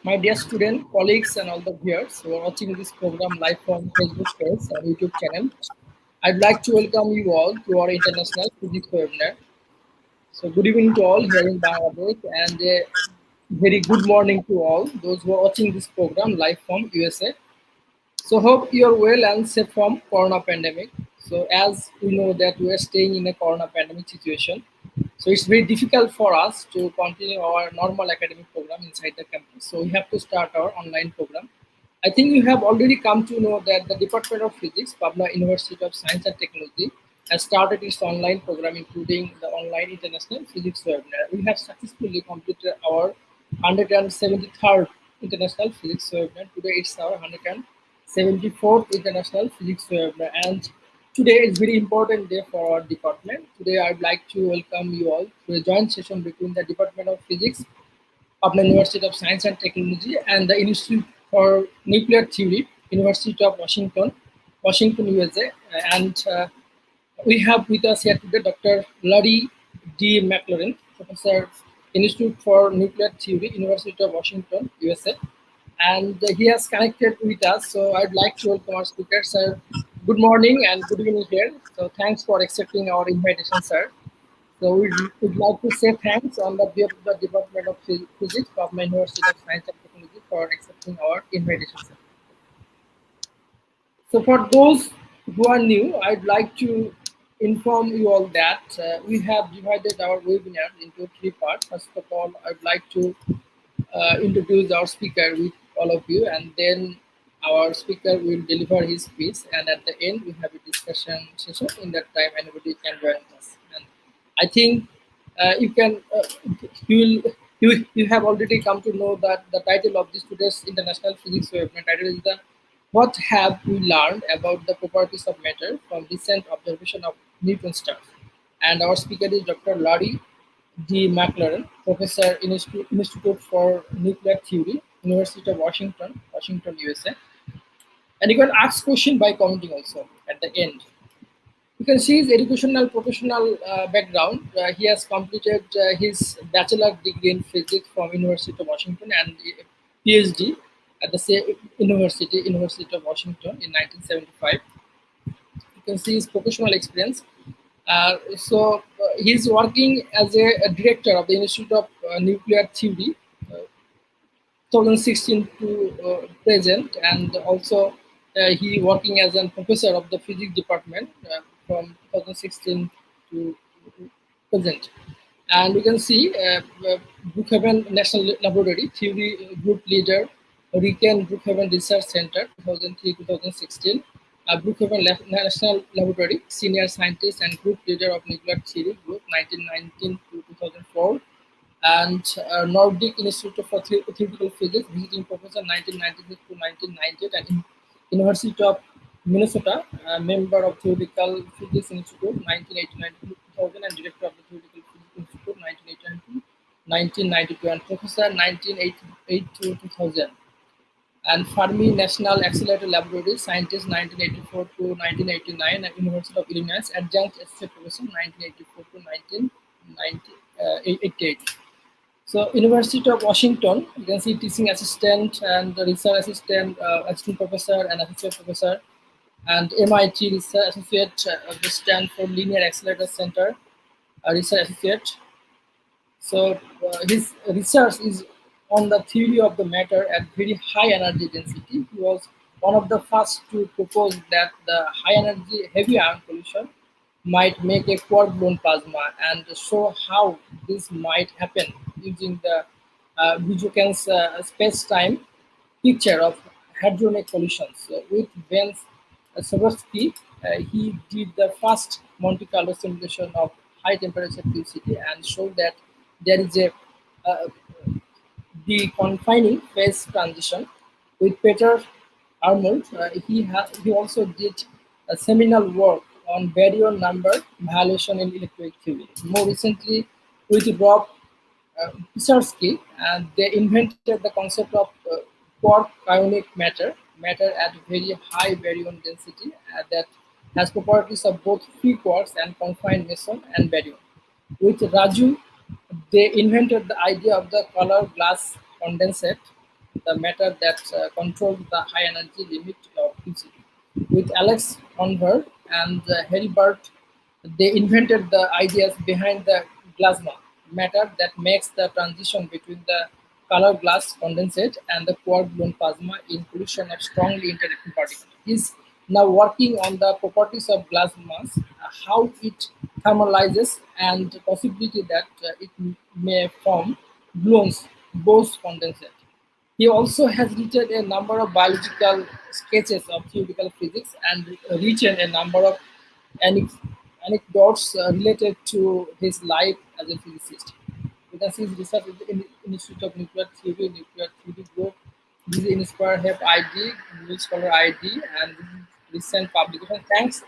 My dear student, colleagues, and all the viewers who are watching this program live from Facebook page and YouTube channel, I'd like to welcome you all to our international physics webinar. So, good evening to all here in Bangladesh, and a very good morning to all those who are watching this program live from USA. So hope you're well and safe from corona pandemic. So as we know that we are staying in a corona pandemic situation, so it's very difficult for us to continue our normal academic program inside the campus. So we have to start our online program. I think you have already come to know that the Department of Physics, Pabna University of Science and Technology, has started its online program, including the online international physics webinar. We have successfully completed our 173rd international physics webinar. Today it's our 174th international physics webinar, and today is very important day for our department. Today I'd like to welcome you all to a joint session between the Department of Physics, Pabna University of Science and Technology, and the Institute for Nuclear Theory, University of Washington, USA. And we have with us here today Dr. Larry D. McLERRAN, Professor, Institute for Nuclear Theory, University of Washington, USA. And he has connected with us. So I'd like to welcome our speaker, sir. Good morning and good evening here. So thanks for accepting our invitation, sir. So we'd like to say thanks on the behalf of the Department of Physics of my University of Science and Technology for accepting our invitation, sir. So for those who are new, I'd like to inform you all that we have divided our webinar into three parts. First of all, I'd like to introduce our speaker with all of you, and then our speaker will deliver his speech, and at the end we have a discussion session. In that time anybody can join us, and I think you can you will you have already come to know that the title of this today's international physics webinar title is the what have we learned about the properties of matter from recent observation of neutron stars, and our speaker is Dr. Larry D. McLERRAN, Professor in Institute for Nuclear Theory, University of Washington, USA. And you can ask question by commenting also at the end. You can see his educational professional background. He has completed his bachelor degree in physics from University of Washington and a PhD at the same University of Washington in 1975. You can see his professional experience. He's working as a director of the Institute of Nuclear Theory, 2016 to present, and also he working as a professor of the physics department from 2016 to present. And we can see Brookhaven National Laboratory Theory Group Leader, Riken Brookhaven Research Center, 2003-2016. Brookhaven National Laboratory Senior Scientist and Group Leader of Nuclear Theory Group, 1919 to 2004. And Nordic Institute for Theoretical Physics, visiting professor 1996 to 1998, and University of Minnesota, member of Theoretical Physics Institute 1989 to 2000, and director of the Theoretical Physics Institute 1989 to 1992, and professor 1988 to 2000. And Fermi National Accelerator Laboratory, scientist 1984 to 1989, at University of Illinois, adjunct associate professor 1984 to 1988. So University of Washington, you can see teaching assistant and research assistant, assistant professor and associate professor, and MIT research associate, the Stanford Linear Accelerator Center, research associate. So his research is on the theory of the matter at very high energy density. He was one of the first to propose that the high energy heavy ion collision might make a quark-gluon plasma, and show how this might happen using the Bujokan's space-time picture of hadronic collisions. With Vance Swarovski, he did the first Monte Carlo simulation of high temperature QCD and showed that there is a deconfining phase transition. With Peter Arnold, he also did a seminal work on baryon number violation in electric theory. More recently, with Rob Pisarsky, and they invented the concept of Corkionic matter at very high baryon density that has properties of both free quarks and confined meson and baryon. With Raju, they invented the idea of the color glass condensate the matter that controls the high energy limit of physics. With Alex Convert and Hilbert, they invented the ideas behind the plasma matter that makes the transition between the color glass condensate and the quark-gluon plasma in collision of strongly interacting particles. Is now working on the properties of glass mass, how it thermalizes, and the possibility that may form gluons, Bose condensate. He also has written a number of biological sketches of theoretical physics and written a number of anec- anecdotes related to his life as a physicist. You can see his research in the Institute of Nuclear Theory Group. This is Inspire Help ID, New Scholar ID, and this is recent publication. Thanks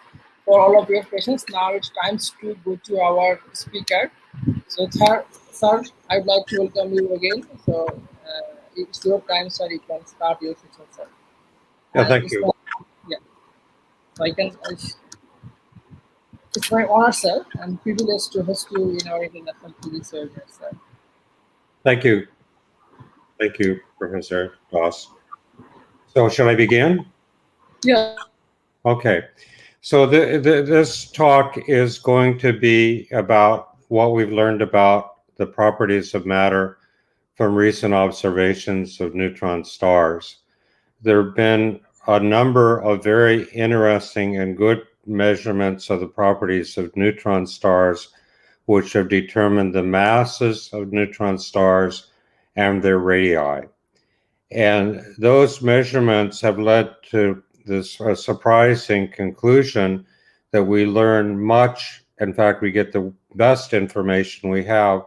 for all of your patience. Now it's time to go to our speaker. So, sir, I'd like to welcome you again. So, it's your time, sir. You can start your session, sir. Yeah, And thank you. yeah, so it's my honor, sir, and privilege to host you in our international physics webinar, sir. Thank you. Thank you, Professor Doss. So shall I begin? Yeah. Okay. So this talk is going to be about what we've learned about the properties of matter from recent observations of neutron stars. There have been a number of very interesting and good measurements of the properties of neutron stars, which have determined the masses of neutron stars and their radii. And those measurements have led to this surprising conclusion that we learn much. In fact, we get the best information we have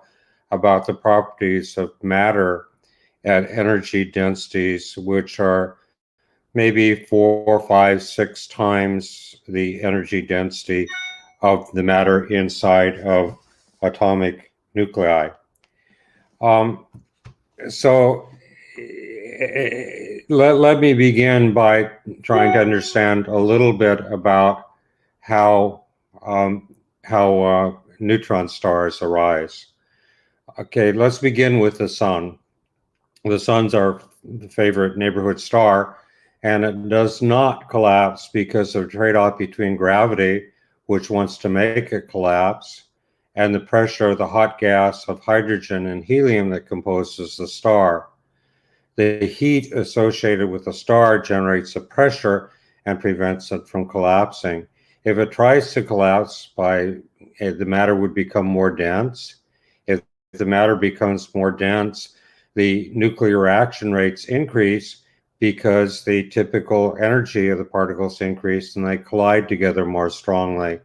about the properties of matter at energy densities, which are maybe 4, 5, 6 times the energy density of the matter inside of atomic nuclei. So let me begin by trying to understand a little bit about how neutron stars arise. Okay, let's begin with the sun. The sun's our favorite neighborhood star, and it does not collapse because of a trade-off between gravity, which wants to make it collapse, and the pressure of the hot gas of hydrogen and helium that composes the star. The heat associated with the star generates a pressure and prevents it from collapsing. If it tries to collapse, the matter would become more dense. If the matter becomes more dense, the nuclear reaction rates increase because the typical energy of the particles increase and they collide together more strongly.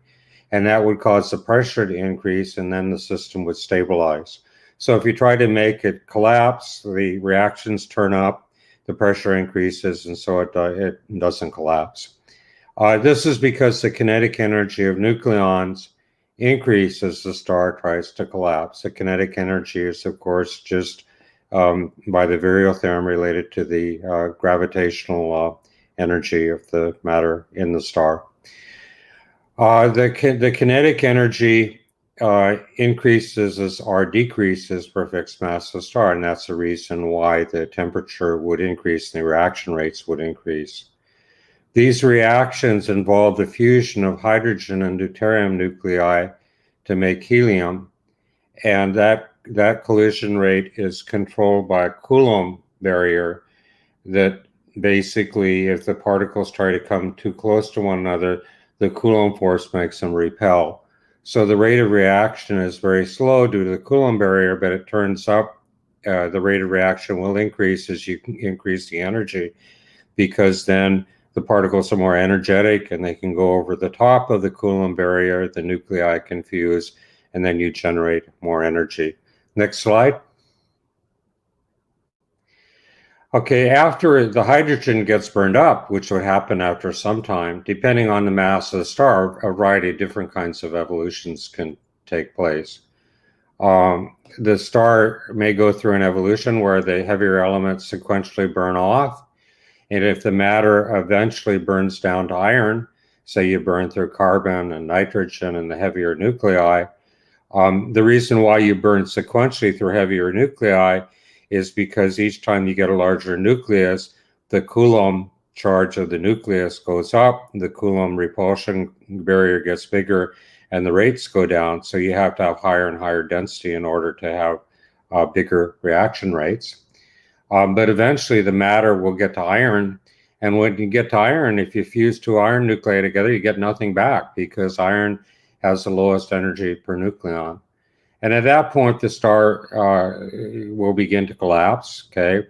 And that would cause the pressure to increase, and then the system would stabilize. So if you try to make it collapse, the reactions turn up, the pressure increases, and so it doesn't collapse. This is because the kinetic energy of nucleons increases as the star tries to collapse. The kinetic energy is, of course, just by the virial theorem related to the gravitational energy of the matter in the star. The kinetic energy increases as R decreases per fixed mass of the star, and that's the reason why the temperature would increase and the reaction rates would increase. These reactions involve the fusion of hydrogen and deuterium nuclei to make helium, and that collision rate is controlled by a Coulomb barrier that basically, if the particles try to come too close to one another, the Coulomb force makes them repel. So the rate of reaction is very slow due to the Coulomb barrier, but it turns up, the rate of reaction will increase as you increase the energy, because then the particles are more energetic and they can go over the top of the Coulomb barrier, the nuclei can fuse, and then you generate more energy. Next slide. Okay, after the hydrogen gets burned up, which would happen after some time, depending on the mass of the star, a variety of different kinds of evolutions can take place. The star may go through an evolution where the heavier elements sequentially burn off, and if the matter eventually burns down to iron, say you burn through carbon and nitrogen and the heavier nuclei, the reason why you burn sequentially through heavier nuclei is because each time you get a larger nucleus, the Coulomb charge of the nucleus goes up, the Coulomb repulsion barrier gets bigger, and the rates go down. So you have to have higher and higher density in order to have bigger reaction rates. But eventually the matter will get to iron. And when you get to iron, if you fuse two iron nuclei together, you get nothing back because iron has the lowest energy per nucleon. And at that point, the star will begin to collapse, okay?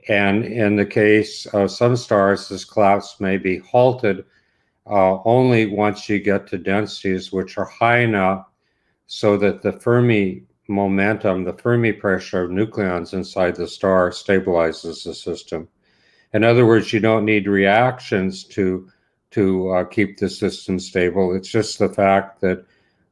And in the case of some stars, this collapse may be halted only once you get to densities which are high enough so that the Fermi momentum, the Fermi pressure of nucleons inside the star stabilizes the system. In other words, you don't need reactions to keep the system stable. It's just the fact that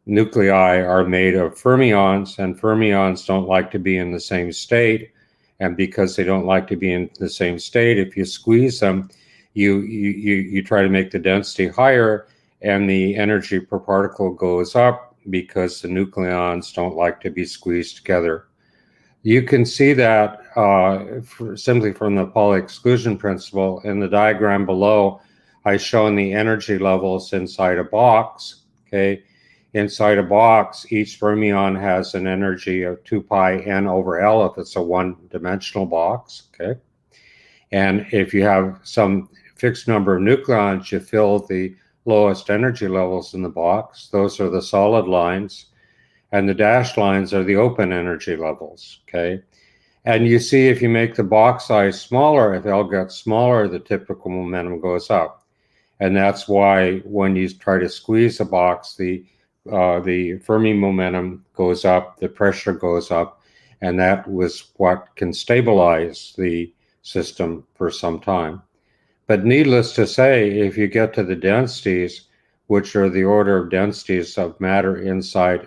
nuclei are made of fermions, and fermions don't like to be in the same state. And because they don't like to be in the same state, if you squeeze them, you try to make the density higher, and the energy per particle goes up because the nucleons don't like to be squeezed together. You can see that simply from the Pauli exclusion principle. In the diagram below, I've shown the energy levels inside a box, okay? Inside a box, each fermion has an energy of 2 pi n over L if it's a one-dimensional box, okay? And if you have some fixed number of nucleons, you fill the lowest energy levels in the box. Those are the solid lines. And the dashed lines are the open energy levels, okay? And you see if you make the box size smaller, if L gets smaller, the typical momentum goes up. And that's why when you try to squeeze a box, the Fermi momentum goes up, the pressure goes up, and that was what can stabilize the system for some time. But needless to say, if you get to the densities, which are the order of densities of matter inside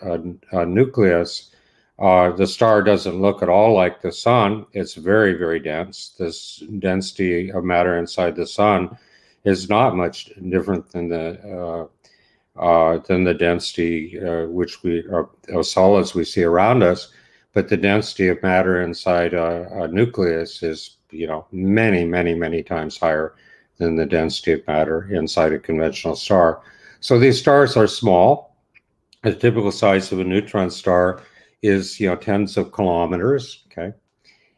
a nucleus, the star doesn't look at all like the sun. It's very, very dense. This density of matter inside the sun is not much different than the density which we of solids we see around us, but the density of matter inside a nucleus is, many, many, many times higher than the density of matter inside a conventional star. So these stars are small. The typical size of a neutron star is, tens of kilometers, okay?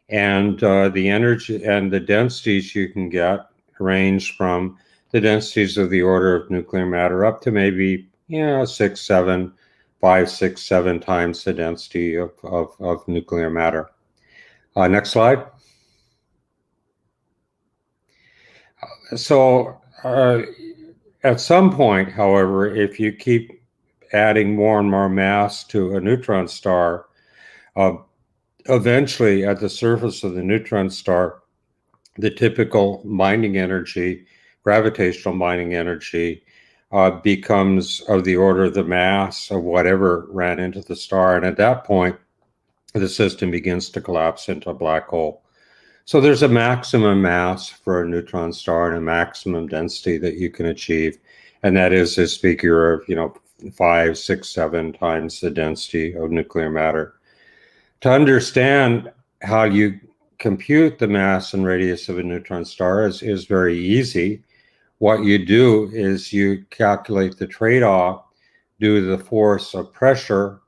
And the energy and the densities you can get range from the densities of the order of nuclear matter up to maybe, 6, 7, 5, 6, 7 times the density of nuclear matter. Next slide. So at some point, however, if you keep adding more and more mass to a neutron star, eventually at the surface of the neutron star, the typical binding energy, gravitational binding energy, becomes of the order of the mass of whatever ran into the star. And at that point, the system begins to collapse into a black hole. So there's a maximum mass for a neutron star and a maximum density that you can achieve. And that is this figure of, 5, 6, 7 times the density of nuclear matter. To understand how you compute the mass and radius of a neutron star is very easy. What you do is you calculate the trade-off due to the force of pressure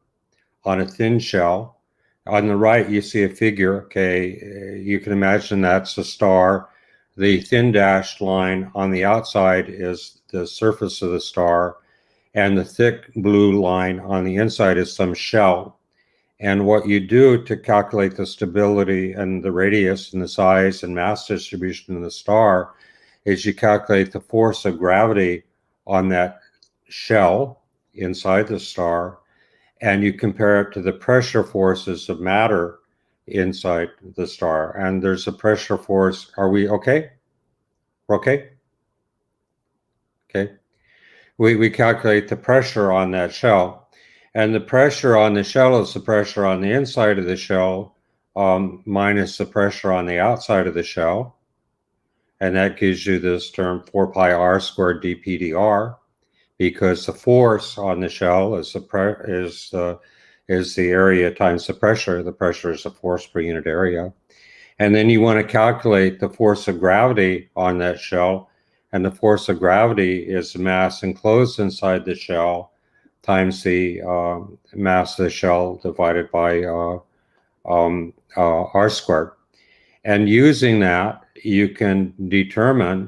on a thin shell. On the right, you see a figure, okay? You can imagine that's a star. The thin dashed line on the outside is the surface of the star, and the thick blue line on the inside is some shell. And what you do to calculate the stability and the radius and the size and mass distribution of the star is you calculate the force of gravity on that shell inside the star, and you compare it to the pressure forces of matter inside the star. And there's a pressure force. Are we okay? We're okay? Okay. We calculate the pressure on that shell. And the pressure on the shell is the pressure on the inside of the shell minus the pressure on the outside of the shell. And that gives you this term 4 pi r squared dpdr, because the force on the shell is is the area times the pressure. The pressure is the force per unit area. And then you want to calculate the force of gravity on that shell. And the force of gravity is the mass enclosed inside the shell times the mass of the shell divided by r squared. And using that, you can determine,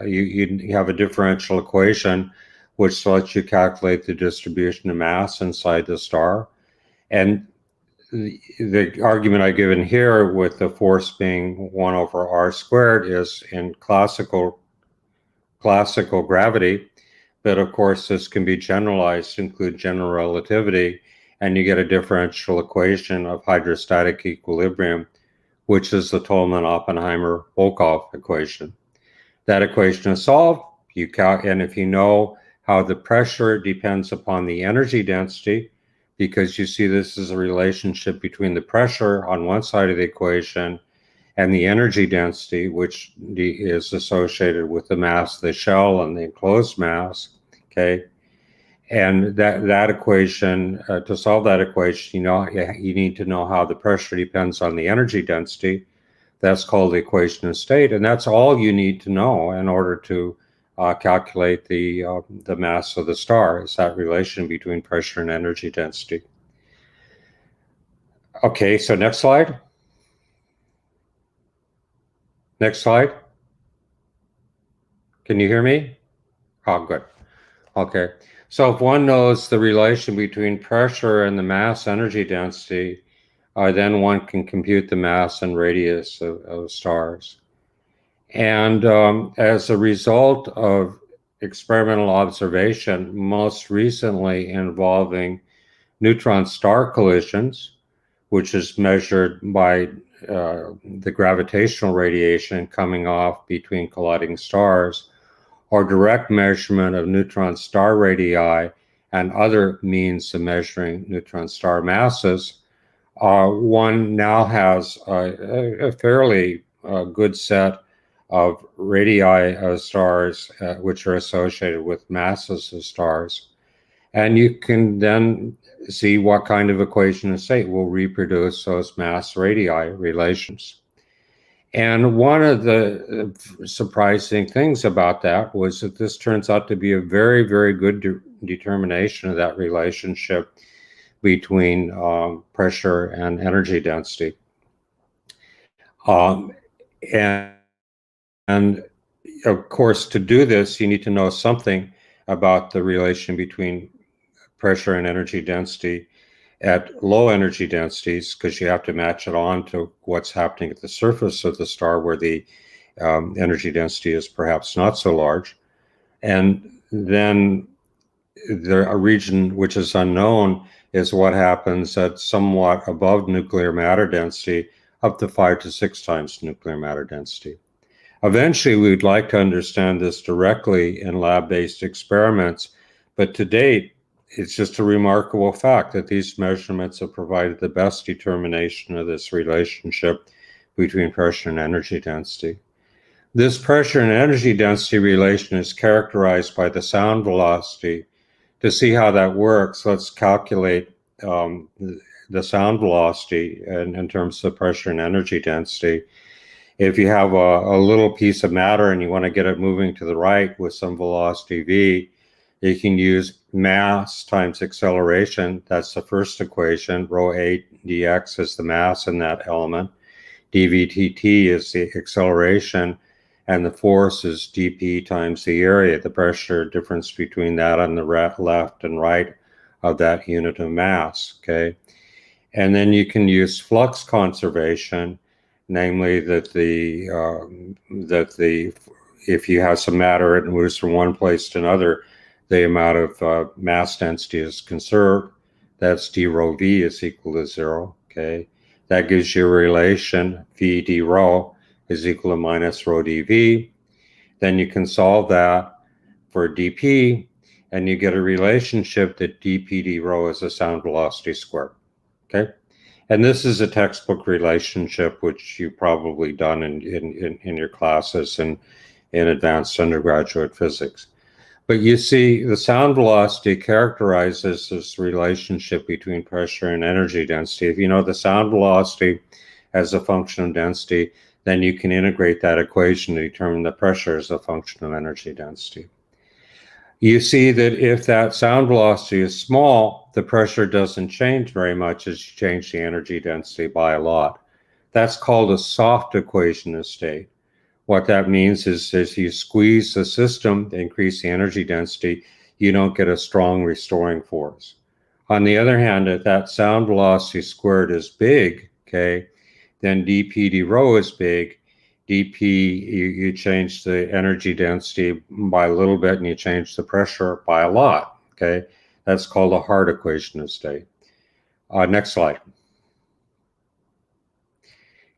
you have a differential equation which lets you calculate the distribution of mass inside the star. And the argument I given here with the force being 1 over r squared is in classical gravity, but of course this can be generalized to include general relativity, and you get a differential equation of hydrostatic equilibrium, which is the Tolman-Oppenheimer-Volkoff equation. That equation is solved, and if you know how the pressure depends upon the energy density, because you see this is a relationship between the pressure on one side of the equation and the energy density, which is associated with the mass of the shell and the enclosed mass, okay? And that equation, to solve that equation, you need to know how the pressure depends on the energy density. That's called the equation of state, and that's all you need to know in order to calculate the mass of the star, is that relation between pressure and energy density. Okay, so next slide. Next slide. Can you hear me? Oh, good. Okay, so if one knows the relation between pressure and the mass energy density, then one can compute the mass and radius of stars. And as a result of experimental observation, most recently involving neutron star collisions, which is measured by the gravitational radiation coming off between colliding stars, or direct measurement of neutron star radii and other means of measuring neutron star masses, one now has a fairly good set of radii of stars which are associated with masses of stars. And you can then see what kind of equation of state will reproduce those mass radii relations. And one of the surprising things about that was that this turns out to be a very, very good determination of that relationship between pressure and energy density. And of course, to do this, you need to know something about the relation between pressure and energy density at low energy densities, because you have to match it on to what's happening at the surface of the star where the energy density is perhaps not so large. And then a region which is unknown is what happens at somewhat above nuclear matter density, up to 5 to 6 times nuclear matter density. Eventually, we'd like to understand this directly in lab-based experiments, but to date, it's just a remarkable fact that these measurements have provided the best determination of this relationship between pressure and energy density. This pressure and energy density relation is characterized by the sound velocity. To see how that works, let's calculate the sound velocity in terms of pressure and energy density. If you have a little piece of matter and you want to get it moving to the right with some velocity v, you can use mass times acceleration. That's the first equation. Rho a dx is the mass in that element. dvdt is the acceleration, and the force is dp times the area, the pressure difference between that and the left and right of that unit of mass, okay? And then you can use flux conservation, namely that if you have some matter, it moves from one place to another, the amount of mass density is conserved. That's d rho v is equal to 0, okay? That gives you a relation, v d rho is equal to minus rho dv. Then you can solve that for dp, and you get a relationship that dp d rho is a sound velocity squared, okay? And this is a textbook relationship which you've probably done in your classes in advanced undergraduate physics. But you see, the sound velocity characterizes this relationship between pressure and energy density. If you know the sound velocity as a function of density, then you can integrate that equation to determine the pressure as a function of energy density. You see that if that sound velocity is small, the pressure doesn't change very much as you change the energy density by a lot. That's called a soft equation of state. What that means is as you squeeze the system to increase the energy density, you don't get a strong restoring force. On the other hand, if that sound velocity squared is big, okay, then dp d rho is big. dp, you change the energy density by a little bit and you change the pressure by a lot, okay? That's called a hard equation of state. Next slide.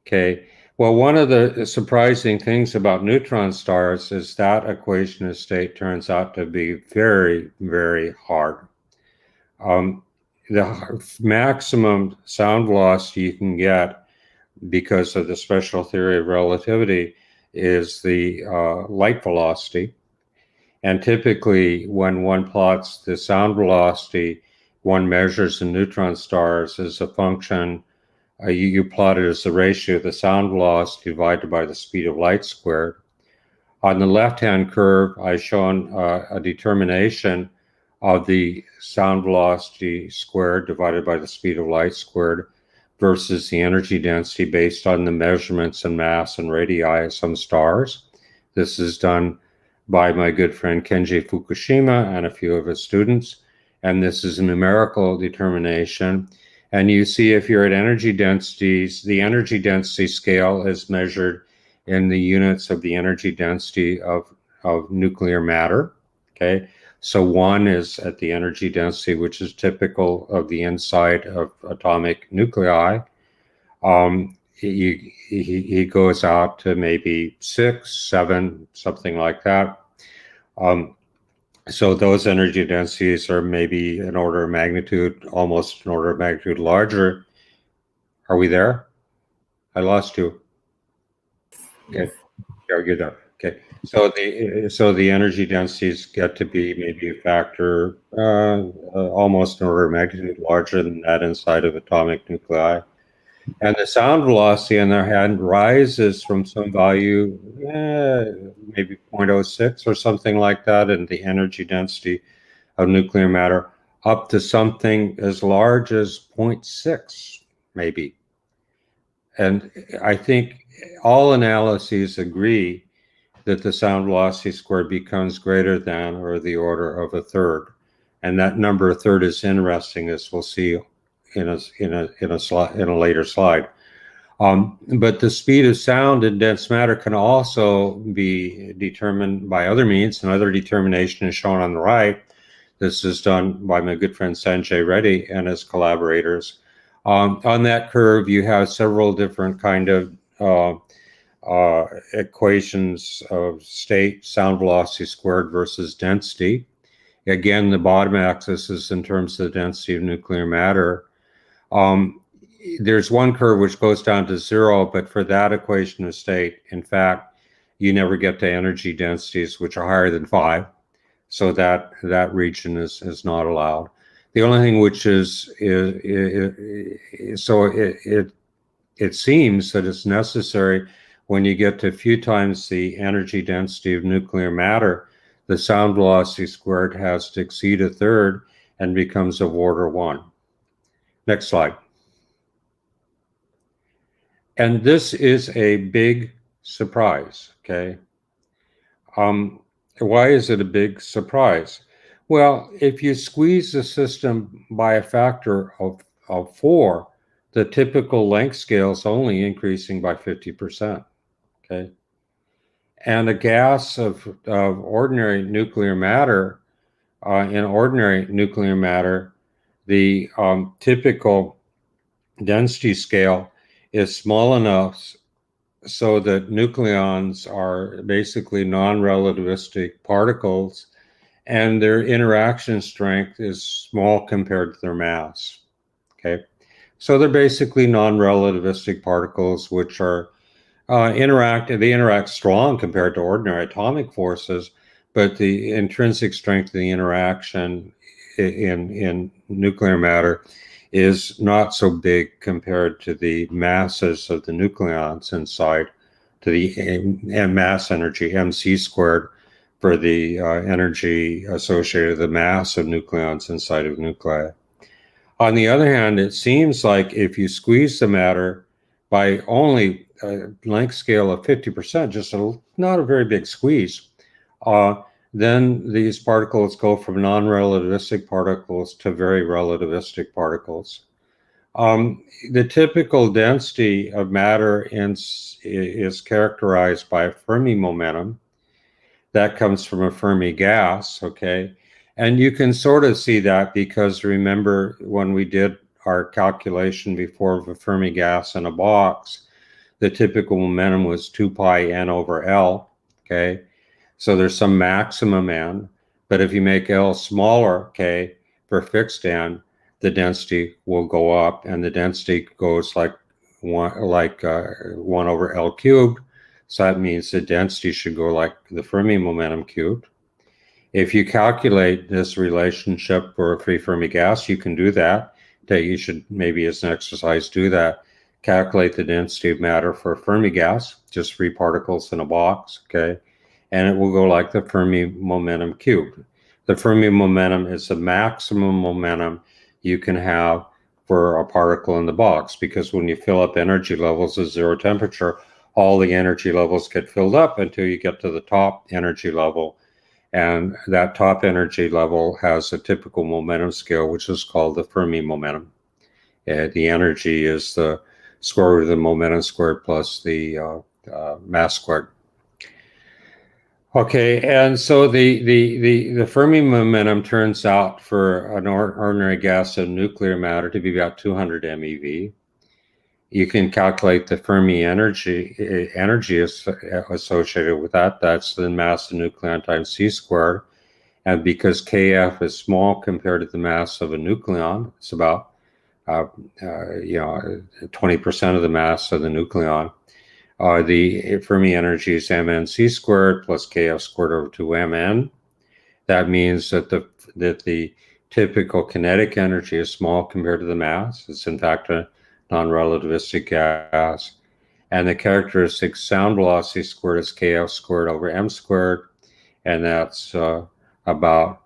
Okay, well, one of the surprising things about neutron stars is that equation of state turns out to be very, very hard. The maximum sound velocity you can get because of the special theory of relativity is the light velocity. And typically, when one plots the sound velocity, one measures the neutron stars as a function. You plot it as the ratio of the sound velocity divided by the speed of light squared. On the left-hand curve, I've shown a determination of the sound velocity squared divided by the speed of light squared versus the energy density based on the measurements and mass and radii of some stars. This is done by my good friend Kenji Fukushima and a few of his students. And this is a numerical determination. And you see if you're at energy densities, the energy density scale is measured in the units of the energy density of nuclear matter, okay? So 1 is at the energy density, which is typical of the inside of atomic nuclei. He goes out to maybe 6, 7, something like that. So those energy densities are maybe an order of magnitude, almost an order of magnitude larger. Are we there? I lost you. Okay, you're done. Okay, so the energy densities get to be maybe a factor, almost an order of magnitude larger than that inside of atomic nuclei. And the sound velocity on their hand rises from some value, maybe 0.06 or something like that, in the energy density of nuclear matter, up to something as large as 0.6, maybe. And I think all analyses agree that the sound velocity squared becomes greater than or the order of a third. And that number a third is interesting, as we'll see in a later slide. But the speed of sound in dense matter can also be determined by other means. Another determination is shown on the right. This is done by my good friend Sanjay Reddy and his collaborators. On that curve, you have several different kind of equations of state, sound velocity squared versus density. Again, the bottom axis is in terms of the density of nuclear matter. There's one curve which goes down to 0, but for that equation of state, in fact, you never get to energy densities which are higher than 5. So that region is not allowed. The only thing which is so it seems that it's necessary when you get to a few times the energy density of nuclear matter, the sound velocity squared has to exceed a third and becomes of order 1. Next slide. And this is a big surprise, okay? Why is it a big surprise? Well, if you squeeze the system by a factor of 4, the typical length scale is only increasing by 50%, okay? And a gas of ordinary nuclear matter, in ordinary nuclear matter, the typical density scale is small enough so that nucleons are basically non-relativistic particles and their interaction strength is small compared to their mass, okay? So they're basically non-relativistic particles which are they interact strong compared to ordinary atomic forces, but the intrinsic strength of the interaction in nuclear matter is not so big compared to the masses of the nucleons inside, to the mass energy, mc squared, for the energy associated with the mass of nucleons inside of nuclei. On the other hand, it seems like if you squeeze the matter by only a length scale of 50%, just not a very big squeeze, then these particles go from non-relativistic particles to very relativistic particles. The typical density of matter is characterized by a Fermi momentum. That comes from a Fermi gas, okay? And you can sort of see that because remember when we did our calculation before of a Fermi gas in a box, the typical momentum was 2 pi n over L, okay? So there's some maximum n, but if you make L smaller, okay, for fixed n, the density will go up, and the density goes like 1 over L cubed. So that means the density should go like the Fermi momentum cubed. If you calculate this relationship for a free Fermi gas, you can do that. You should maybe as an exercise do that. Calculate the density of matter for a Fermi gas, just free particles in a box, okay? And it will go like the Fermi momentum cubed. The Fermi momentum is the maximum momentum you can have for a particle in the box, because when you fill up energy levels at zero temperature, all the energy levels get filled up until you get to the top energy level. And that top energy level has a typical momentum scale, which is called the Fermi momentum. The energy is the square root of the momentum squared plus the mass squared. Okay, and so the Fermi momentum turns out for an ordinary gas of nuclear matter to be about 200 MeV. You can calculate the Fermi energy associated with that. That's the mass of the nucleon times c squared. And because Kf is small compared to the mass of a nucleon, it's about 20% of the mass of the nucleon. The Fermi energy is mnc squared plus Kf squared over 2mn. That means that the typical kinetic energy is small compared to the mass. It's in fact a non-relativistic gas. And the characteristic sound velocity squared is Kf squared over m squared, and that's about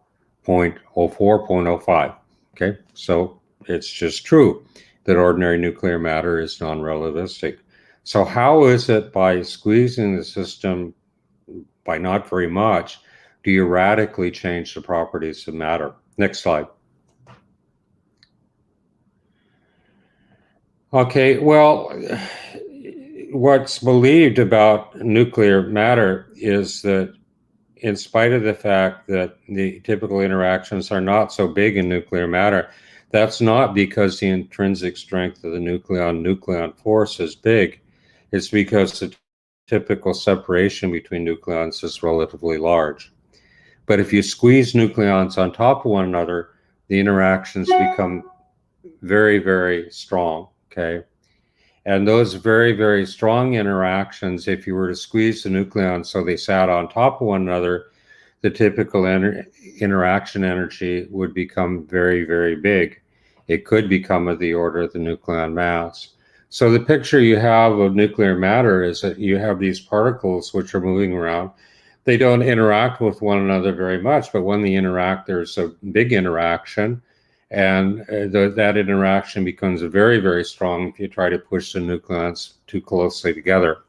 0.04, 0.05. Okay, so it's just true that ordinary nuclear matter is non-relativistic. So how is it by squeezing the system by not very much do you radically change the properties of matter? Next slide. Okay, well, what's believed about nuclear matter is that in spite of the fact that the typical interactions are not so big in nuclear matter, that's not because the intrinsic strength of the nucleon force is big. It's because the typical separation between nucleons is relatively large. But if you squeeze nucleons on top of one another, the interactions become very, very strong, okay? And those very, very strong interactions, if you were to squeeze the nucleons so they sat on top of one another, the typical interaction energy would become very, very big. It could become of the order of the nucleon mass. So the picture you have of nuclear matter is that you have these particles which are moving around. They don't interact with one another very much, but when they interact, there's a big interaction. And that interaction becomes very, very strong if you try to push the nucleons too closely together.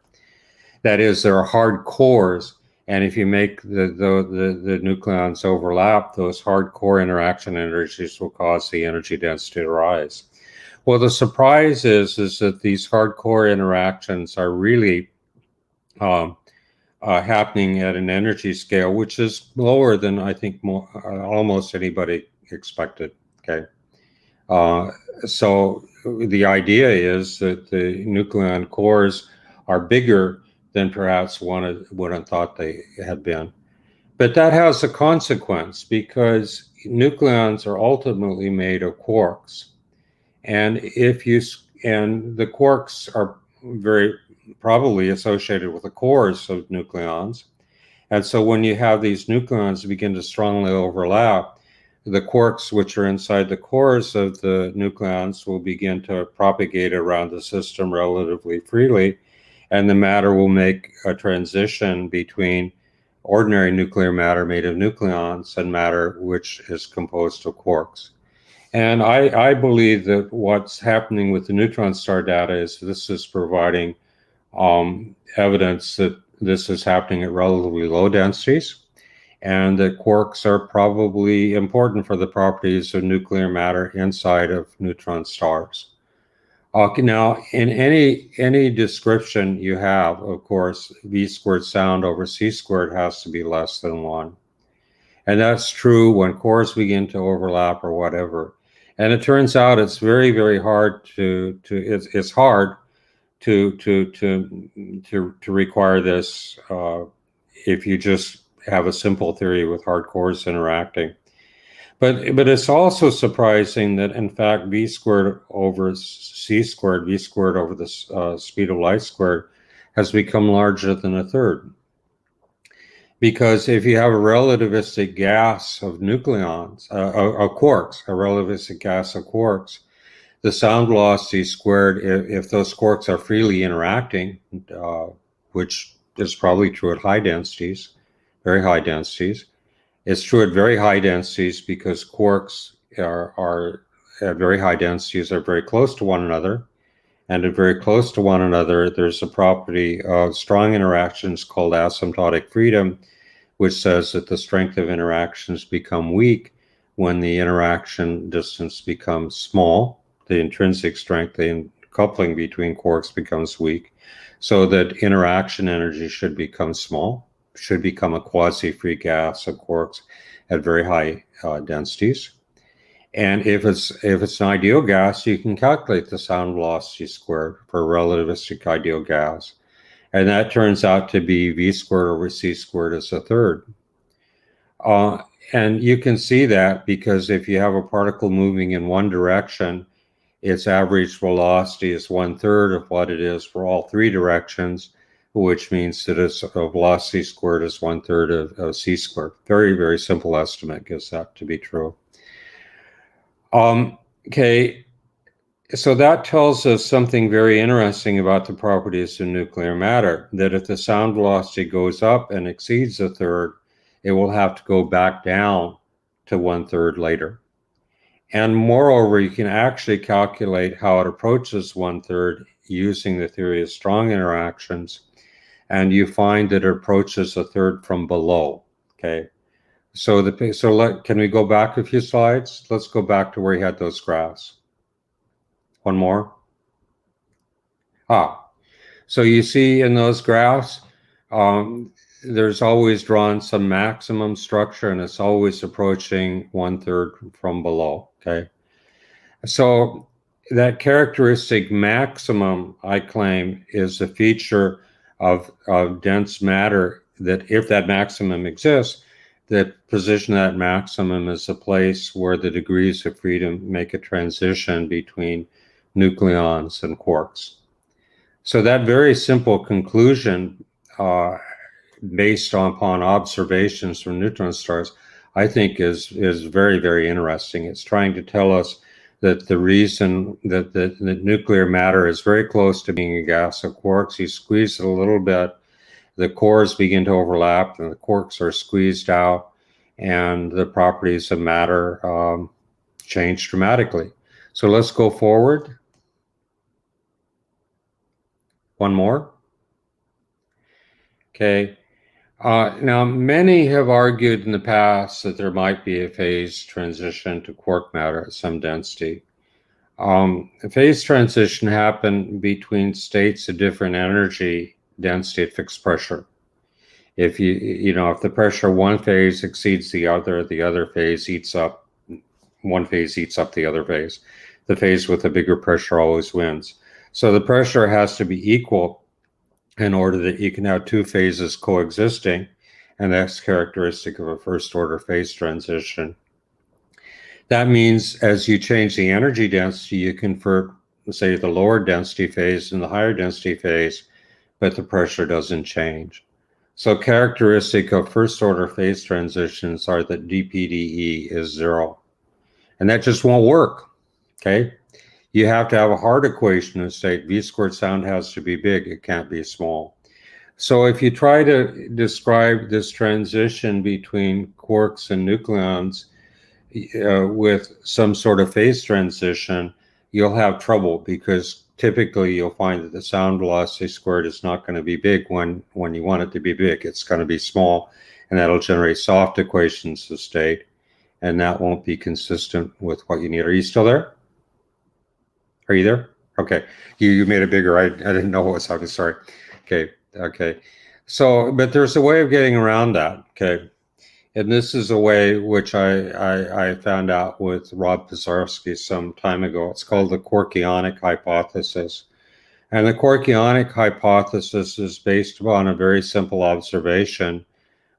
That is, there are hard cores, and if you make the nucleons overlap, those hard core interaction energies will cause the energy density to rise. Well, the surprise is that these hard core interactions are really happening at an energy scale which is lower than I think almost anybody expected. Okay, so the idea is that the nucleon cores are bigger than perhaps one would have thought they had been. But that has a consequence because nucleons are ultimately made of quarks. And the quarks are very probably associated with the cores of nucleons. And so when you have these nucleons begin to strongly overlap, the quarks which are inside the cores of the nucleons will begin to propagate around the system relatively freely, and the matter will make a transition between ordinary nuclear matter made of nucleons and matter which is composed of quarks. And I believe that what's happening with the neutron star data is this is providing evidence that this is happening at relatively low densities, and that quarks are probably important for the properties of nuclear matter inside of neutron stars. Now, in any description you have, of course, v squared sound over c squared has to be less than 1. And that's true when cores begin to overlap or whatever. And it turns out it's very, very hard it's hard to require this if you just have a simple theory with hard cores interacting. But it's also surprising that in fact v squared over c squared, v squared over the speed of light squared, has become larger than a third. Because if you have a relativistic gas of nucleons, of quarks, a relativistic gas of quarks, the sound velocity squared, if those quarks are freely interacting, which is probably true at high densities, very high densities. It's true at very high densities because quarks are at very high densities are very close to one another. And at very close to one another, there's a property of strong interactions called asymptotic freedom, which says that the strength of interactions become weak when the interaction distance becomes small. The intrinsic strength, the coupling between quarks becomes weak, so that interaction energy should become small, should become a quasi-free gas of quarks at very high densities. And if it's an ideal gas, you can calculate the sound velocity squared for a relativistic ideal gas. And that turns out to be v squared over c squared is a third. And you can see that because if you have a particle moving in one direction, its average velocity is 1/3 of what it is for all three directions, which means that its velocity squared is 1/3 of c squared. Very, very simple estimate gives that to be true. Okay, so that tells us something very interesting about the properties of nuclear matter, that if the sound velocity goes up and exceeds a third, it will have to go back down to 1/3 later. And moreover, you can actually calculate how it approaches 1/3 using the theory of strong interactions, and you find that it approaches a third from below, okay? Can we go back a few slides? Let's go back to where you had those graphs. One more. So you see in those graphs, there's always drawn some maximum structure, and it's always approaching 1/3 from below, okay? So that characteristic maximum, I claim, is a feature of dense matter that if that maximum exists, that position of that maximum is a place where the degrees of freedom make a transition between nucleons and quarks. So that very simple conclusion, based upon observations from neutron stars, I think is very, very interesting. It's trying to tell us that the reason that the nuclear matter is very close to being a gas of quarks, you squeeze it a little bit, the cores begin to overlap, and the quarks are squeezed out, and the properties of matter change dramatically. So let's go forward. One more. Okay. Now, many have argued in the past that there might be a phase transition to quark matter at some density. A phase transition happened between states of different energy density at fixed pressure. If if the pressure one phase exceeds the other phase eats up, one phase eats up the other phase. The phase with the bigger pressure always wins. So the pressure has to be equal in order that you can have two phases coexisting, and that's characteristic of a first order phase transition. That means as you change the energy density, you convert, say, the lower density phase and the higher density phase, but the pressure doesn't change. So characteristic of first order phase transitions are that dPdE is 0. And that just won't work, okay? You have to have a hard equation to state V squared sound has to be big, it can't be small. So if you try to describe this transition between quarks and nucleons with some sort of phase transition, you'll have trouble because typically you'll find that the sound velocity squared is not going to be big when you want it to be big. It's going to be small, and that'll generate soft equations of state, and that won't be consistent with what you need. Are you still there? Are you there? Okay. You made it bigger. I didn't know what was happening. Sorry. Okay. So, but there's a way of getting around that. Okay. And this is a way which I found out with Rob Pizarski some time ago. It's called the Corkionic hypothesis. And the Corkionic hypothesis is based upon a very simple observation,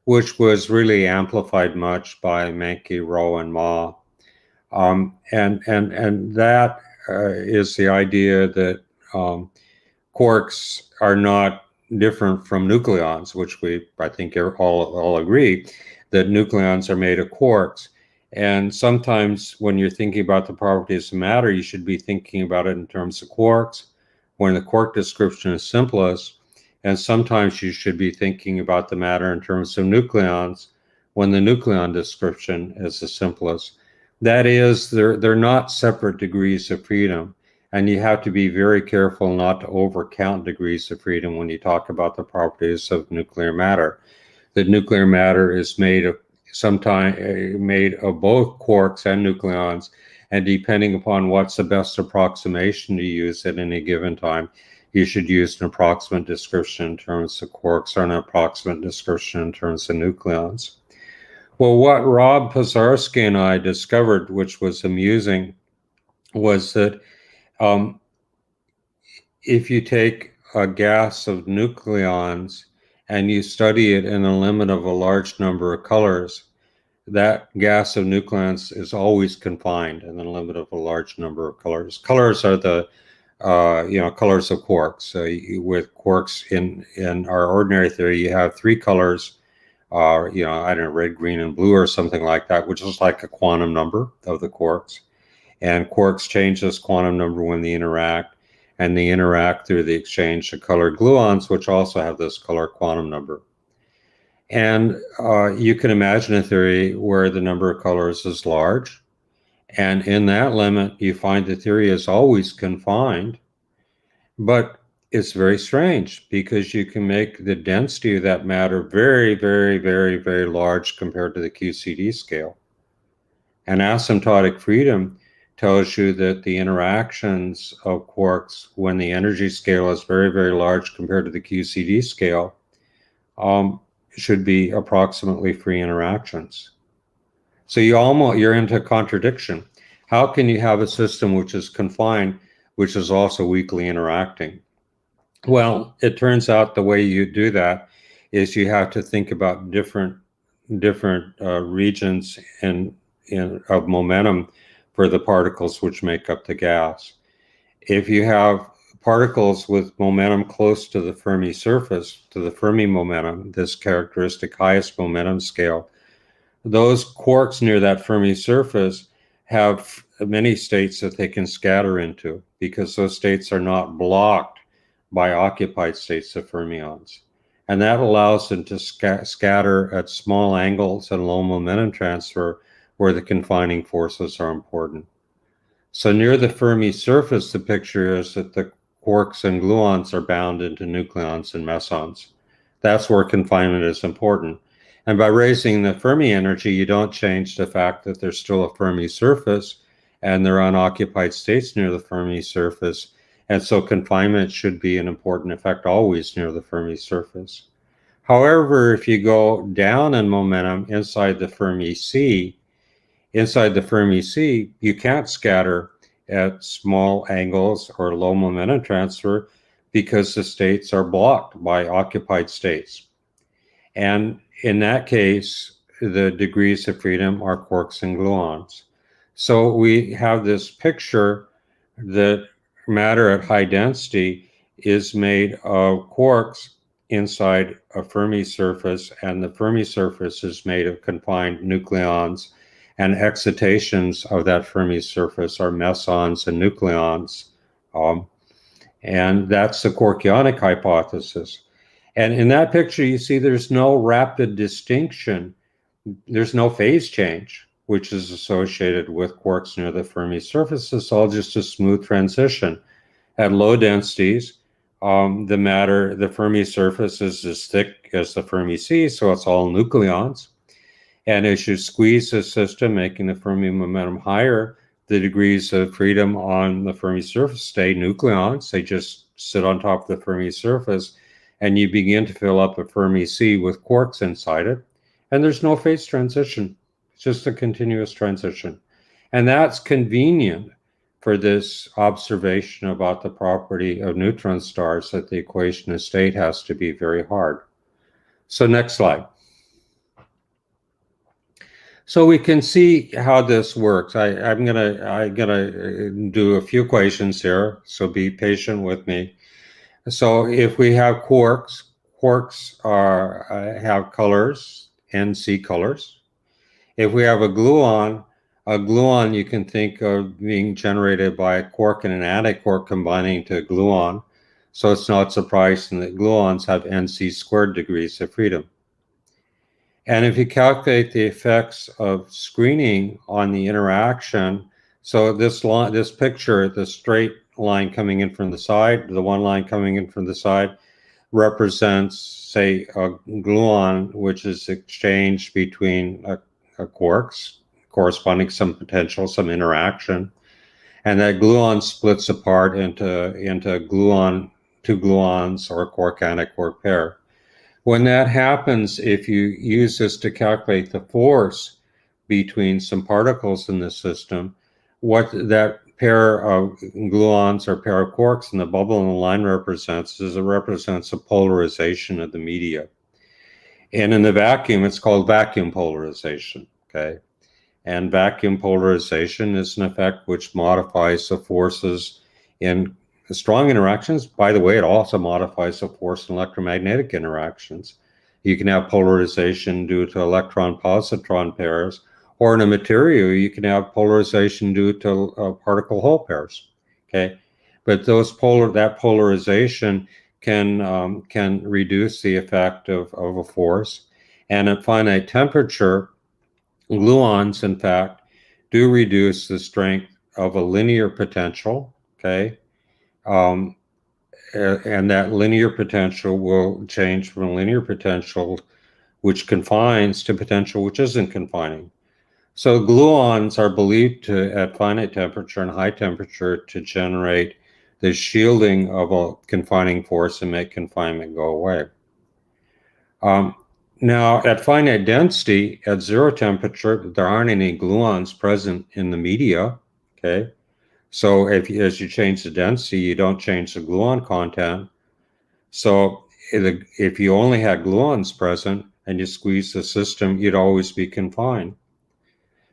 which was really amplified much by Menke, Rowe, and Ma. And that is the idea that quarks are not different from nucleons, which I think all agree that nucleons are made of quarks. And sometimes when you're thinking about the properties of matter, you should be thinking about it in terms of quarks, when the quark description is simplest. And sometimes you should be thinking about the matter in terms of nucleons, when the nucleon description is the simplest. That is, they're not separate degrees of freedom. And you have to be very careful not to overcount degrees of freedom when you talk about the properties of nuclear matter. That nuclear matter is made of both quarks and nucleons, and depending upon what's the best approximation to use at any given time, you should use an approximate description in terms of quarks or an approximate description in terms of nucleons. Well, what Rob Pizarski and I discovered, which was amusing, was that if you take a gas of nucleons and you study it in a limit of a large number of colors, that gas of nucleons is always confined in the limit of a large number of colors. Colors are the colors of quarks. With quarks in our ordinary theory, you have three colors. I don't know, red, green, and blue, or something like that, which is like a quantum number of the quarks. And quarks change this quantum number when they interact, and they interact through the exchange of colored gluons, which also have this color quantum number. And you can imagine a theory where the number of colors is large, and in that limit, you find the theory is always confined, but it's very strange because you can make the density of that matter very, very, very, very large compared to the QCD scale. And asymptotic freedom tells you that the interactions of quarks when the energy scale is very, very large compared to the QCD scale should be approximately free interactions. So you're into contradiction. How can you have a system which is confined, which is also weakly interacting? Well, it turns out the way you do that is you have to think about different regions of momentum for the particles which make up the gas. If you have particles with momentum close to the Fermi surface, to the Fermi momentum, this characteristic highest momentum scale, those quarks near that Fermi surface have many states that they can scatter into because those states are not blocked by occupied states of fermions. And that allows them to scatter at small angles and low momentum transfer where the confining forces are important. So near the Fermi surface, the picture is that the quarks and gluons are bound into nucleons and mesons. That's where confinement is important. And by raising the Fermi energy, you don't change the fact that there's still a Fermi surface and there are unoccupied states near the Fermi surface. And so confinement should be an important effect always near the Fermi surface. However, if you go down in momentum inside the Fermi sea, you can't scatter at small angles or low momentum transfer because the states are blocked by occupied states. And in that case, the degrees of freedom are quarks and gluons. So we have this picture that matter at high density is made of quarks inside a Fermi surface, and the Fermi surface is made of confined nucleons, and excitations of that Fermi surface are mesons and nucleons. And that's the Corkionic hypothesis. And in that picture, you see there's no rapid distinction. There's no phase change, which is associated with quarks near the Fermi surface. It's all just a smooth transition. At low densities, the Fermi surface is as thick as the Fermi sea, so it's all nucleons. And as you squeeze the system, making the Fermi momentum higher, the degrees of freedom on the Fermi surface stay nucleons. They just sit on top of the Fermi surface, and you begin to fill up a Fermi sea with quarks inside it. And there's no phase transition. It's just a continuous transition. And that's convenient for this observation about the property of neutron stars, that the equation of state has to be very hard. So next slide. So we can see how this works. I'm gonna do a few equations here, so be patient with me. So if we have quarks have colors, NC colors. If we have a gluon you can think of being generated by a quark and an antiquark combining to a gluon. So it's not surprising that gluons have NC squared degrees of freedom. And if you calculate the effects of screening on the interaction, so this picture, the straight line coming in from the side, the one line coming in from the side, represents, say, a gluon, which is exchanged between quarks, corresponding some potential, some interaction. And that gluon splits apart into two gluons, or a quark-antiquark pair. When that happens, if you use this to calculate the force between some particles in the system, what that pair of gluons or pair of quarks in the bubble in the line represents is it represents a polarization of the media. And in the vacuum, it's called vacuum polarization, okay? And vacuum polarization is an effect which modifies the forces in strong interactions. By the way, it also modifies the force in electromagnetic interactions. You can have polarization due to electron-positron pairs, or in a material, you can have polarization due to particle-hole pairs. Okay, but that polarization can reduce the effect of a force, and at finite temperature, gluons, in fact, do reduce the strength of a linear potential. Okay. And that linear potential will change from a linear potential which confines to potential which isn't confining. So gluons are believed to, at finite temperature and high temperature, to generate the shielding of a confining force and make confinement go away. Now, at finite density, at zero temperature, there aren't any gluons present in the media, okay? So as you change the density, you don't change the gluon content. So if you only had gluons present and you squeeze the system, you'd always be confined.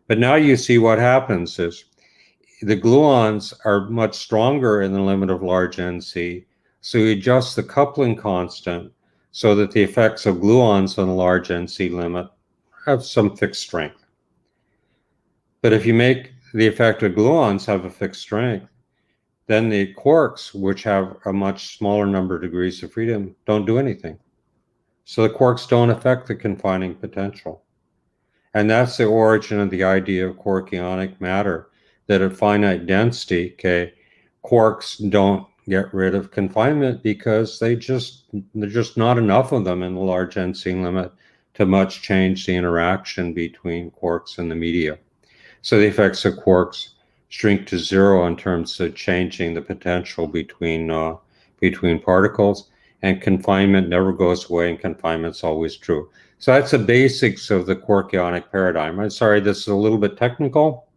But now you see what happens is the gluons are much stronger in the limit of large NC. So you adjust the coupling constant so that the effects of gluons on the large NC limit have some fixed strength. But if you make the effect of gluons have a fixed strength, then the quarks, which have a much smaller number of degrees of freedom, don't do anything. So the quarks don't affect the confining potential. And that's the origin of the idea of corkionic matter, that at finite density, okay, quarks don't get rid of confinement because there's just not enough of them in the large NC limit to much change the interaction between quarks and the media. So the effects of quarks shrink to zero in terms of changing the potential between particles, and confinement never goes away, and confinement's always true. So that's the basics of the Corkionic paradigm. I'm sorry, this is a little bit technical,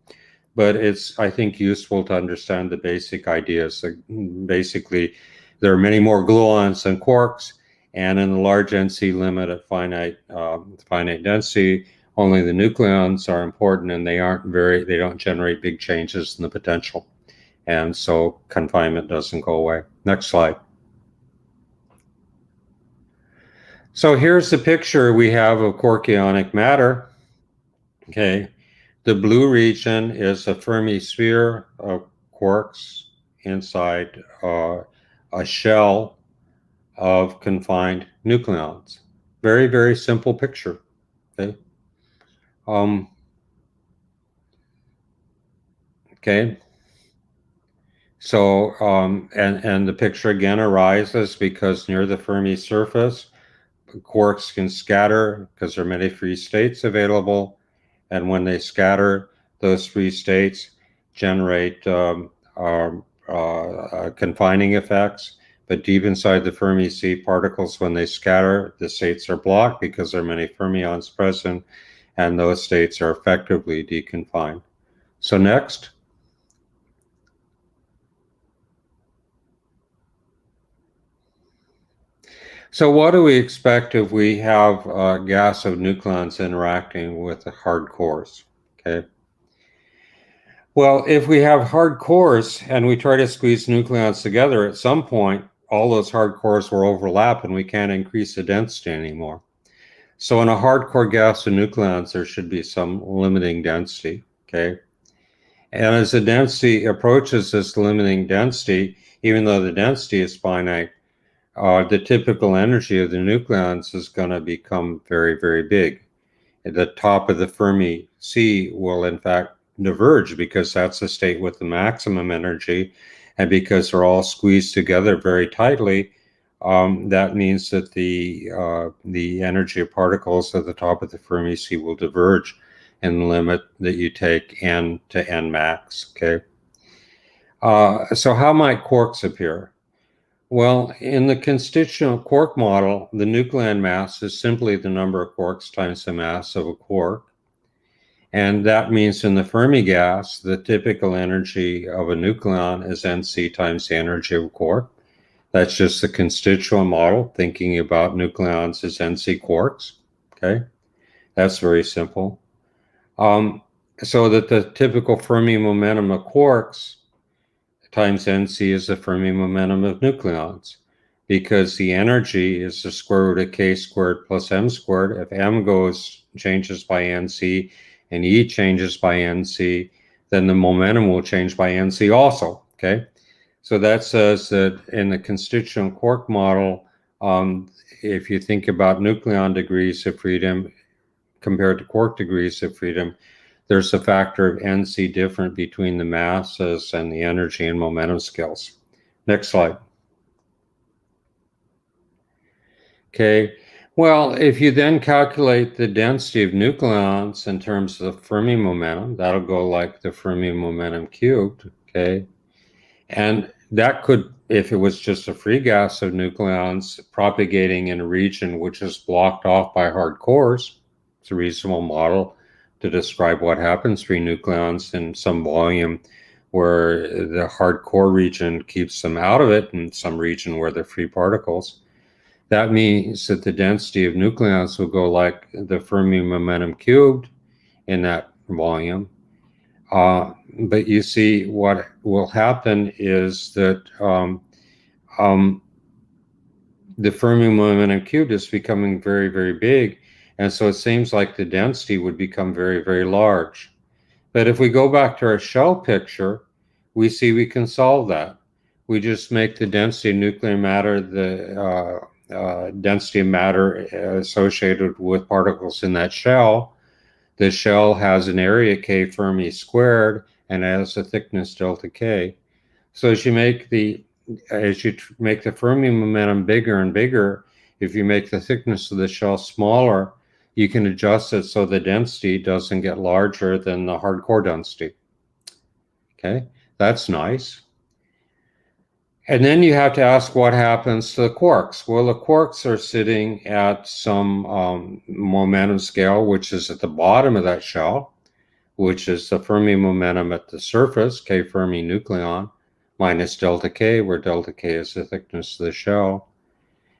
but it's, I think, useful to understand the basic ideas. So basically, there are many more gluons than quarks, and in the large NC limit at finite density, only the nucleons are important, and they don't generate big changes in the potential. And so confinement doesn't go away. Next slide. So here's the picture we have of corkionic matter. Okay, the blue region is a Fermi sphere of quarks inside a shell of confined nucleons. Very, very simple picture. Okay. Um, okay. So, and the picture again arises because near the Fermi surface, quarks can scatter because there are many free states available. And when they scatter, those free states generate confining effects. But deep inside the Fermi sea particles, when they scatter, the states are blocked because there are many fermions present, and those states are effectively deconfined. So next. So what do we expect if we have a gas of nucleons interacting with the hard cores? Okay. Well, if we have hard cores and we try to squeeze nucleons together, at some point, all those hard cores will overlap and we can't increase the density anymore. So in a hardcore gas of nucleons, there should be some limiting density, okay? And as the density approaches this limiting density, even though the density is finite, the typical energy of the nucleons is going to become very, very big. The top of the Fermi sea will, in fact, diverge because that's the state with the maximum energy. And because they're all squeezed together very tightly, that means that the energy of particles at the top of the Fermi sea will diverge in the limit that you take n to n max. Okay. So how might quarks appear? Well, in the constituent quark model, the nucleon mass is simply the number of quarks times the mass of a quark. And that means in the Fermi gas, the typical energy of a nucleon is Nc times the energy of a quark. That's just the constituent model, thinking about nucleons as Nc quarks. Okay, that's very simple. So that the typical Fermi momentum of quarks times Nc is the Fermi momentum of nucleons, because the energy is the square root of k squared plus m squared. If m changes by Nc and E changes by Nc, then the momentum will change by Nc also, okay? So that says that in the constituent quark model, if you think about nucleon degrees of freedom compared to quark degrees of freedom, there's a factor of Nc different between the masses and the energy and momentum scales. Next slide. Okay, well, if you then calculate the density of nucleons in terms of the Fermi momentum, that'll go like the Fermi momentum cubed, okay? And that could, if it was just a free gas of nucleons propagating in a region which is blocked off by hard cores, it's a reasonable model to describe what happens to nucleons in some volume where the hard core region keeps them out of it and some region where they're free particles. That means that the density of nucleons will go like the Fermi momentum cubed in that volume. But you see what will happen is that the Fermi momentum cubed is becoming very, very big. And so it seems like the density would become very, very large. But if we go back to our shell picture, we see we can solve that. We just make the density of nuclear matter the density of matter associated with particles in that shell. The shell has an area K Fermi squared and has a thickness delta K. So as you make the Fermi momentum bigger and bigger, if you make the thickness of the shell smaller, you can adjust it so the density doesn't get larger than the hard core density. Okay, that's nice. And then you have to ask what happens to the quarks. Well, the quarks are sitting at some momentum scale, which is at the bottom of that shell, which is the Fermi momentum at the surface, K Fermi nucleon, minus delta K, where delta K is the thickness of the shell.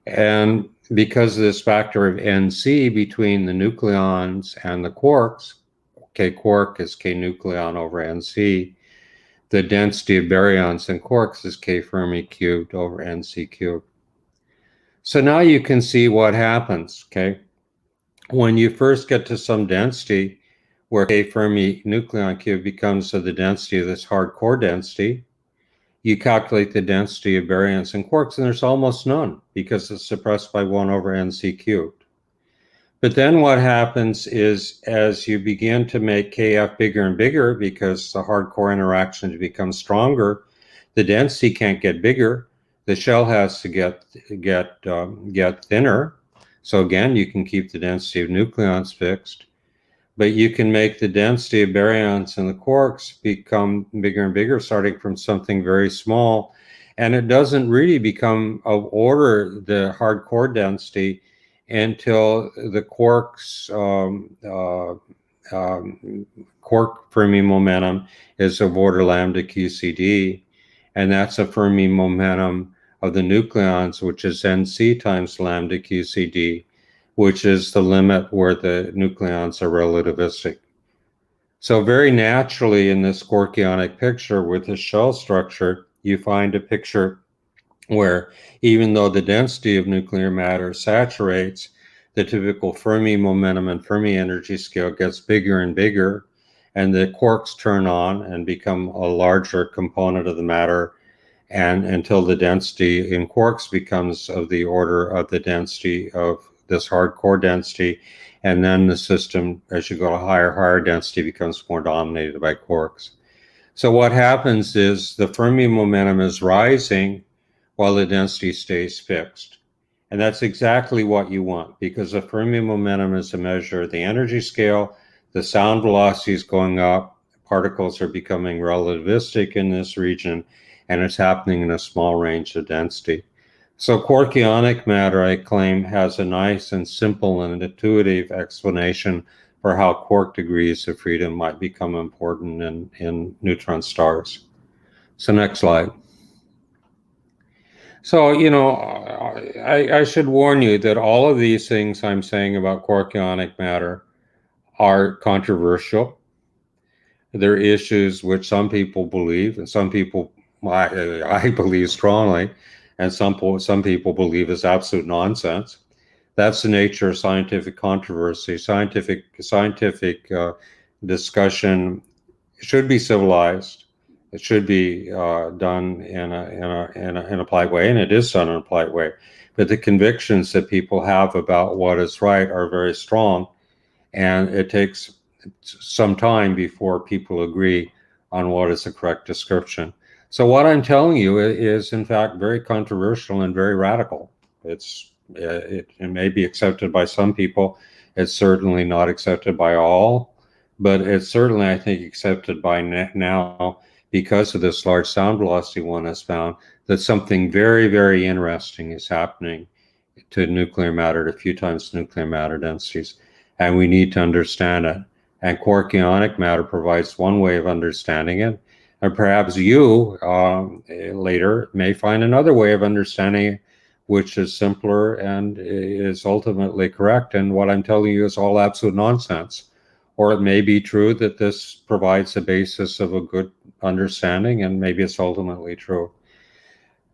And because of this factor of Nc between the nucleons and the quarks, K quark is K nucleon over Nc, the density of baryons and quarks is K Fermi cubed over Nc cubed. So now you can see what happens, okay? When you first get to some density where K Fermi nucleon cube becomes of the density of this hard core density, you calculate the density of baryons and quarks, and there's almost none because it's suppressed by 1 over NC cubed. But then what happens is as you begin to make KF bigger and bigger because the hardcore interactions become stronger, the density can't get bigger. The shell has to get thinner. So again, you can keep the density of nucleons fixed, but you can make the density of baryons and the quarks become bigger and bigger, starting from something very small. And it doesn't really become of order, the hardcore density, until the quarks quark Fermi momentum is of order lambda QCD, and that's a Fermi momentum of the nucleons, which is NC times lambda QCD, which is the limit where the nucleons are relativistic. So very naturally in this Corkionic picture with the shell structure, you find a picture where even though the density of nuclear matter saturates, the typical Fermi momentum and Fermi energy scale gets bigger and bigger, and the quarks turn on and become a larger component of the matter, and until the density in quarks becomes of the order of the density of this hardcore density, and then the system, as you go to higher density, becomes more dominated by quarks. So what happens is the Fermi momentum is rising while the density stays fixed. And that's exactly what you want, because the Fermi momentum is a measure of the energy scale, the sound velocity is going up, particles are becoming relativistic in this region, and it's happening in a small range of density. So Corkionic matter, I claim, has a nice and simple and intuitive explanation for how quark degrees of freedom might become important in neutron stars. So next slide. So, I should warn you that all of these things I'm saying about Corkionic matter are controversial. They're issues which some people believe, and some people I believe strongly, and some people believe is absolute nonsense. That's the nature of scientific controversy. Scientific discussion should be civilized. It should be done in a polite way, and it is done in a polite way. But the convictions that people have about what is right are very strong, and it takes some time before people agree on what is the correct description. So what I'm telling you is, in fact, very controversial and very radical. It may be accepted by some people. It's certainly not accepted by all, but it's certainly, I think, accepted by now because of this large sound velocity one has found that something very, very interesting is happening to nuclear matter at a few times nuclear matter densities, and we need to understand it. And Corkionic matter provides one way of understanding it, and perhaps you later may find another way of understanding it, which is simpler and is ultimately correct. And what I'm telling you is all absolute nonsense. Or it may be true that this provides a basis of a good understanding, and maybe it's ultimately true.